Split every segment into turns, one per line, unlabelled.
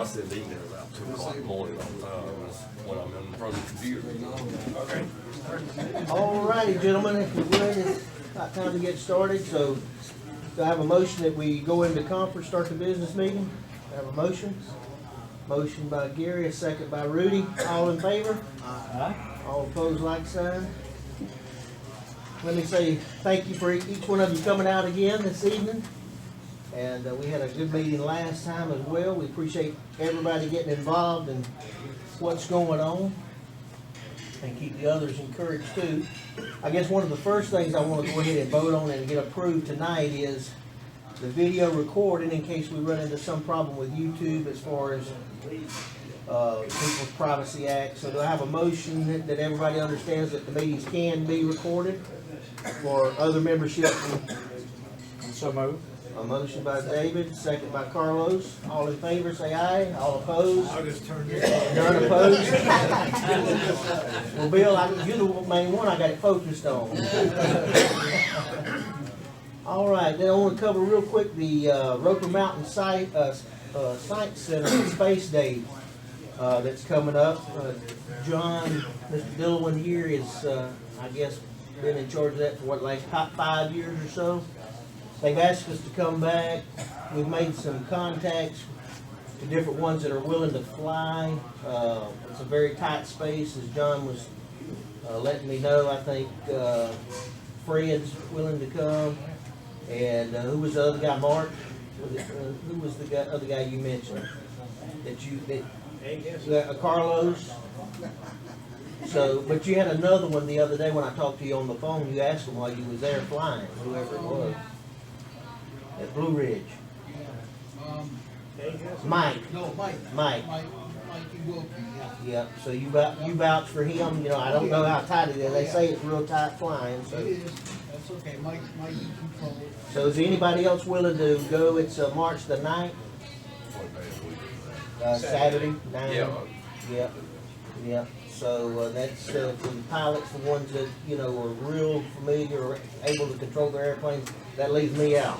I send emails about 2 o'clock in the morning all the time. That's when I'm in front of the computer. Okay.
All righty, gentlemen, if you're ready, it's about time to get started. So, do I have a motion that we go into conference, start the business meeting? Do I have a motion? Motion by Gary, a second by Rudy. All in favor? Aye. All opposed, like sign. Let me say thank you for each one of you coming out again this evening. And we had a good meeting last time as well. We appreciate everybody getting involved in what's going on. And keep the others encouraged too. I guess one of the first things I want to go ahead and vote on and get approved tonight is the video recording in case we run into some problem with YouTube as far as People's Privacy Act. So do I have a motion that everybody understands that the meetings can be recorded for other membership?
So moved.
A motion by David, second by Carlos. All in favor, say aye. All opposed?
I'll just turn this
None opposed? Well, Bill, you're the main one I got it focused on. All right, then I want to cover real quick the Roper Mountain Science Center Space Day that's coming up. John, Mr. Dillowin here is, I guess, been in charge of that for what, like 5 years or so. They've asked us to come back. We've made some contacts to different ones that are willing to fly. It's a very tight space, as John was letting me know. I think Fred's willing to come. And who was the other guy, Mark? Who was the other guy you mentioned? Carlos. So, but you had another one the other day when I talked to you on the phone. You asked him while you was there flying, whoever it was. At Blue Ridge. Mike.
No, Mike.
Mike.
Mike Wilkie, yeah.
Yep. So you vouch for him. You know, I don't know how tight it is. They say it's real tight flying. So.
It is. That's okay. Mike, you control it.
So is anybody else willing to go? It's March the 9th.
What day of the week is that?
Saturday. 9.
Yeah.
Yep. Yep. So that's for the pilots, the ones that you know are real familiar, or able to control their airplanes. That leaves me out.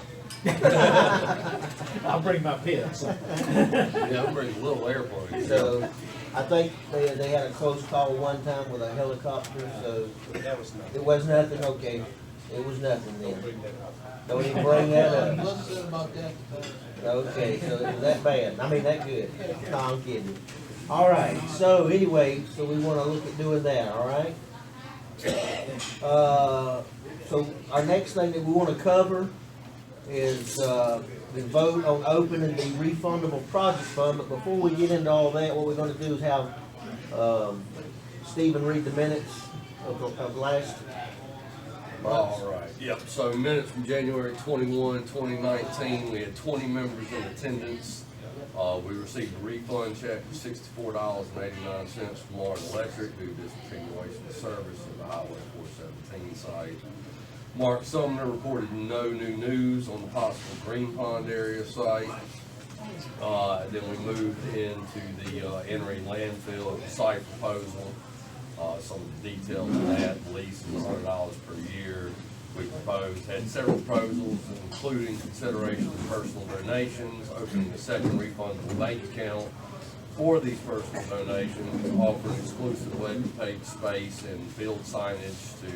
I'll bring my pits.
Yeah, I'm bringing a little airplane.
So I think they had a close call one time with a helicopter. So
That was nothing.
it was nothing. Okay, it was nothing then. Don't even bring that up.
Nothing said about that.
Okay, so it was that bad. I mean that good. No, I'm kidding. All right. So anyway, so we want to look at doing that. All right. So our next thing that we want to cover is the vote on opening the refundable project fund. But before we get into all that, what we're going to do is have Stephen read the minutes of last month.
All right, yep, so minutes from January 21, 2019, we had 20 members in attendance. We received a refund check of $64.89 from Martin Electric due to discontinuation of service of the Highway 417 site. Mark Sumner reported no new news on the possible Green Pond area site. Then we moved into the Enry landfill site proposal. Some of the details of that, lease is $100 per year. We had several proposals, including consideration of personal donations, opening a second refundable bank account for these personal donations, offering exclusive electric paid space and field signage to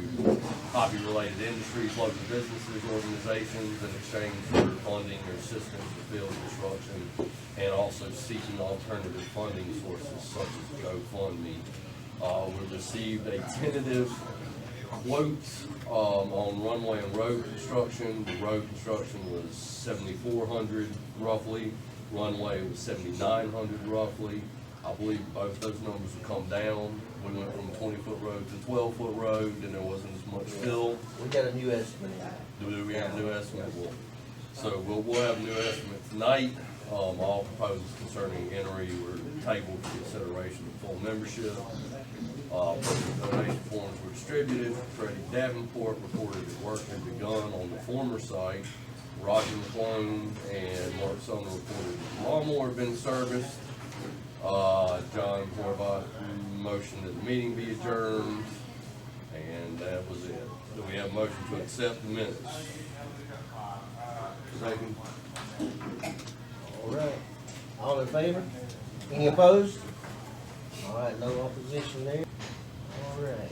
hobby-related industries, local businesses, organizations in exchange for funding or assistance with field construction, and also seeking alternative funding sources such as GoFundMe. We received a tentative quote on runway and road construction. The road construction was $7,400 roughly. Runway was $7,900 roughly. I believe both those numbers have come down. We went from a 20-foot road to a 12-foot road, and there wasn't as much fill.
We got a new estimate.
Do we have a new estimate? So we'll have a new estimate tonight. All proposals concerning Enry were tabled for consideration of full membership. Personal donation forms were distributed. Freddie Davenport reported that work had begun on the former site. Roger McClone and Mark Sumner reported that the lawnmower had been serviced. John Horvath motioned that the meeting be adjourned, and that was it. Do we have a motion to accept the minutes? Second.
All right. All in favor? Any opposed? All right, no opposition there. All right.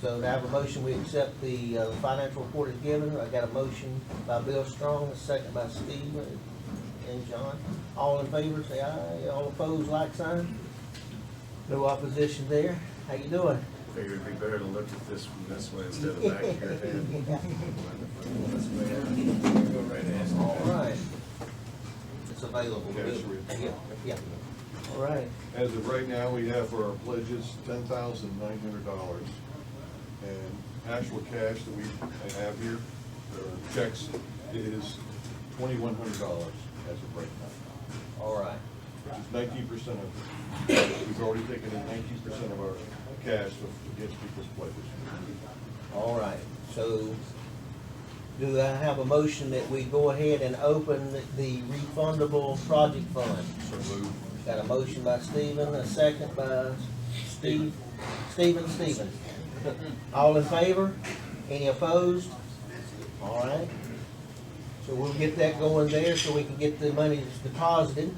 So to have a motion, we accept the financial report as given. I got a motion by Bill Strong, a second by Steve and John. All in favor, say aye. All opposed, like sign. No opposition there. How you doing?
Figured it'd be better to look at this from this way instead of back of your head. Go right ahead.
All right. It's available.
Cash read.
Yeah. All right.
As of right now, we have for our pledges $10,900. And actual cash that we have here, checks, is $2,100 as of right now.
All right.
Which is 19% of, we've already taken in 19% of our cash against people's pledges.
All right. So do I have a motion that we go ahead and open the refundable project fund?
So move.
Got a motion by Stephen, a second by Stephen. All in favor? Any opposed? All right. So we'll get that going there so we can get the money deposited.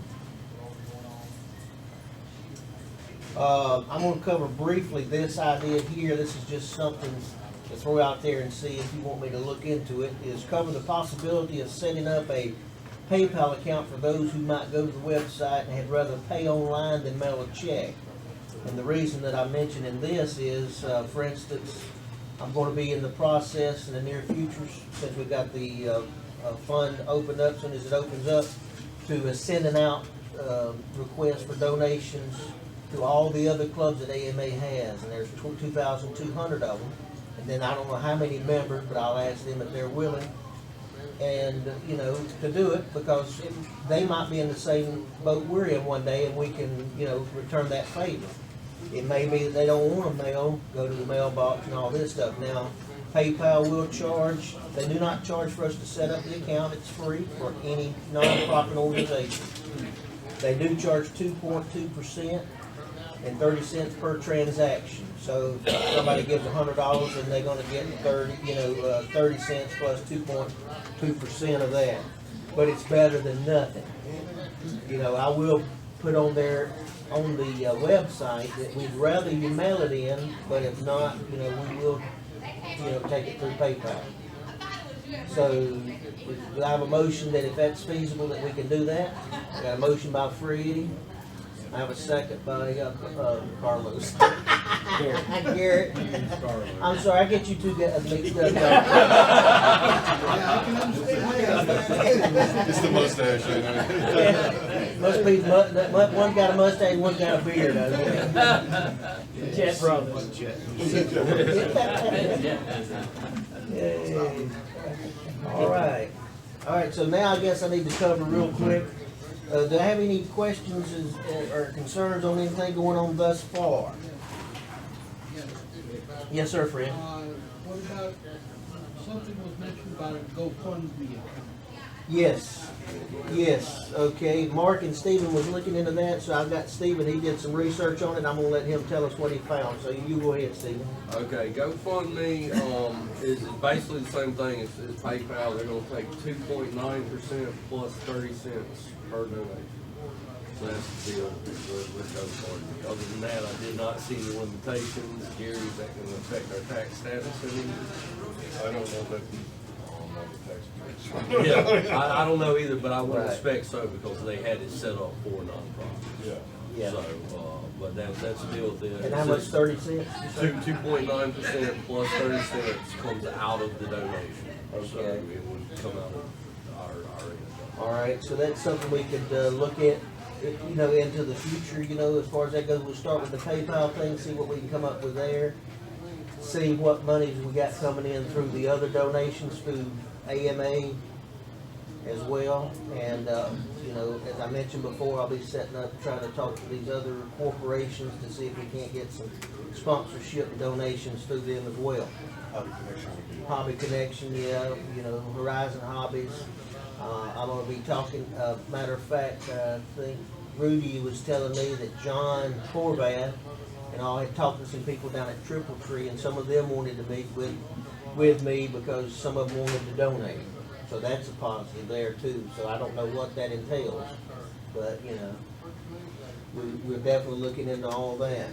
I'm gonna cover briefly this idea here. This is just something to throw out there and see if you want me to look into it, is cover the possibility of setting up a PayPal account for those who might go to the website and had rather pay online than mail a check. And the reason that I'm mentioning this is, for instance, I'm going to be in the process in the near future, since we've got the fund opened up, as soon as it opens up, to sending out requests for donations to all the other clubs that AMA has, and there's 2,200 of them. And then I don't know how many members, but I'll ask them if they're willing, and to do it, because they might be in the same boat we're in one day, and we can return that favor. It may be that they don't want to mail, go to the mailbox and all this stuff. Now, PayPal will charge. They do not charge for us to set up the account. It's free for any non-profit organization. They do charge 2.2% and 30 cents per transaction. So if somebody gives $100, and they're going to get 30 cents plus 2.2% of that. But it's better than nothing. I will put on there on the website that we'd rather you mail it in, but if not, we will, take it through PayPal. So I have a motion that if that's feasible, that we can do that. I got a motion by Freddie. I have a second by Carlos. Garrett. I'm sorry, I get you two mixed up.
It's the mustache, I know.
Must be, one got a mustache, one got a beard.
Jet Brothers.
Yay. All right, so now I guess I need to cover real quick. Do I have any questions or concerns on anything going on thus far? Yes, sir, Fred.
What about, something was mentioned about a GoFundMe account?
Yes, okay. Mark and Stephen was looking into that, so I've got Stephen, he did some research on it, and I'm gonna let him tell us what he found. So you go ahead, Stephen.
Okay, GoFundMe is basically the same thing as PayPal. They're gonna take 2.9% plus 30 cents per donation. So that's the deal with GoFundMe. Other than that, I did not see any limitations. Gary, is that gonna affect our tax status any?
I don't know that,
Yeah, I don't know either, but I would
Right.
expect so, because they had it set up for nonprofits.
Yeah.
So, but that's the deal with it.
And how much, 30 cents?
2.9% plus 30 cents comes out of the donation. So
Okay.
it would come out of our end.
All right, so that's something we could look at, into the future, as far as that goes. We'll start with the PayPal thing, see what we can come up with there. See what monies we got coming in through the other donations through AMA as well. And, as I mentioned before, I'll be setting up, trying to talk to these other corporations to see if we can't get some sponsorship and donations through them as well. Hobby Connection, yeah, Horizon Hobbies. I'm gonna be talking, matter of fact, I think Rudy was telling me that John Horvath and I had talked to some people down at Triple Tree, and some of them wanted to meet with me because some of them wanted to donate. So that's a positive there too. So I don't know what that entails. but, you know, we're definitely looking into all that.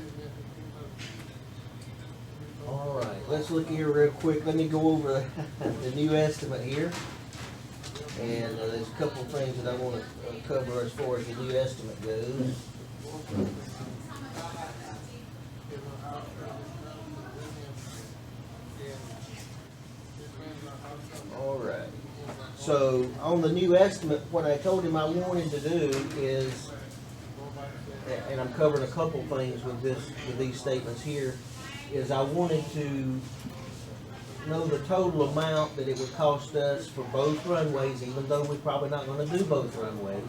All right, let's look here real quick. Let me go over the new estimate here. And there's a couple of things that I want to cover as far as the new estimate goes. All right. So on the new estimate, what I told him I wanted to do is, and I'm covering a couple things with these statements here, is I wanted to know the total amount that it would cost us for both runways, even though we're probably not gonna do both runways.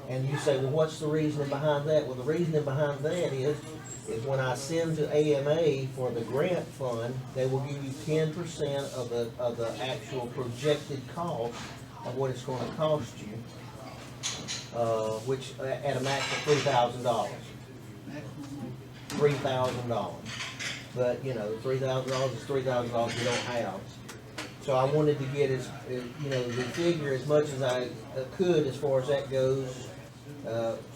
And you say, well, what's the reasoning behind that? Well, the reasoning behind that is when I send to AMA for the grant fund, they will give you 10% of the actual projected cost of what it's gonna cost you, which at a max of $3,000. $3,000. But, you know, $3,000 is $3,000 we don't have. So I wanted to get you know, the figure as much as I could as far as that goes.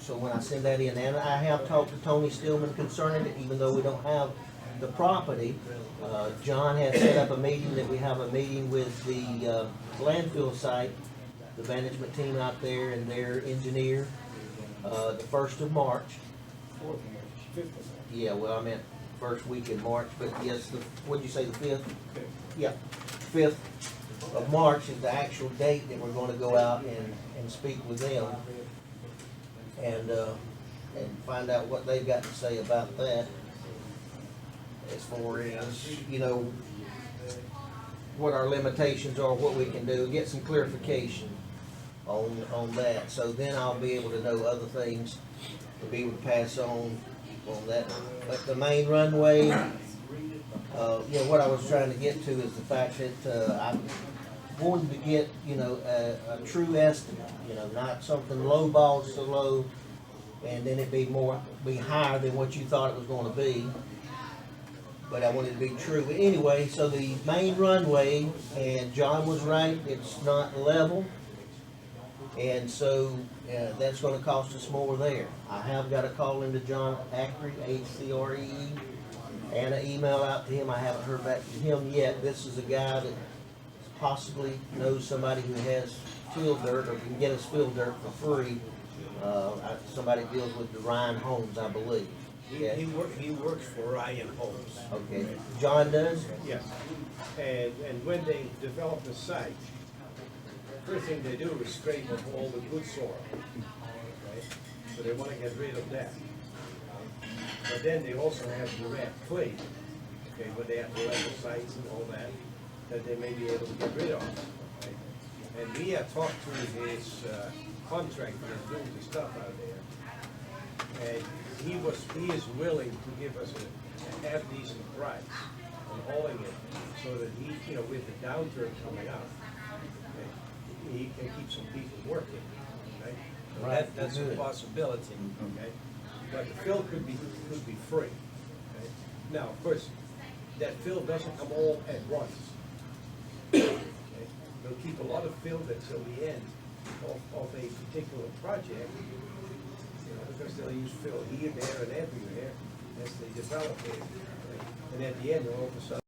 So when I send that in, and I have talked to Tony Stillman concerning it, even though we don't have the property. John has set up a meeting, that we have a meeting with the landfill site, the management team out there and their engineer, the 1st of March. Yeah, well, I meant first week in March, but yes, what'd you say, the 5th? Yeah, 5th of March is the actual date that we're gonna go out and speak with them and find out what they've got to say about that, as far as, you know, what our limitations are, what we can do, get some clarification on that. So then I'll be able to know other things to be able to pass on that. But the main runway, what I was trying to get to is the fact that I wanted to get, you know, a true estimate, you know, not something lowballed so low and then it be higher than what you thought it was going to be. But I wanted it to be true. But anyway, so the main runway, and John was right, it's not level. And so that's going to cost us more there. I have got a call into John Acre, H-C-R-E-E, and an email out to him. I haven't heard back from him yet. This is a guy that possibly knows somebody who has field dirt or can get us field dirt for free. Somebody deals with the Ryan Homes, I believe. Yeah.
He works for Ryan Homes.
Okay. John does?
Yes. And when they develop the site, first thing they do is scrape up all the good soil, right? So they want to get rid of that. But then they also have the red clay, okay, where they have the level sites and all that they may be able to get rid of, right? And we have talked to his contractor that's doing the stuff out there, and he is willing to give us a half-decent price on hauling it, so that he, you know, with the downturn coming up, he can keep some people working, right? So
Right,
that's a
good.
possibility, okay? But the fill could be free, okay? Now, of course, that fill doesn't come all at once. Okay? They'll keep a lot of fill until the end of a particular project, you know, because they'll use fill here, there, and everywhere as they develop it. Right? And at the end, all of a sudden,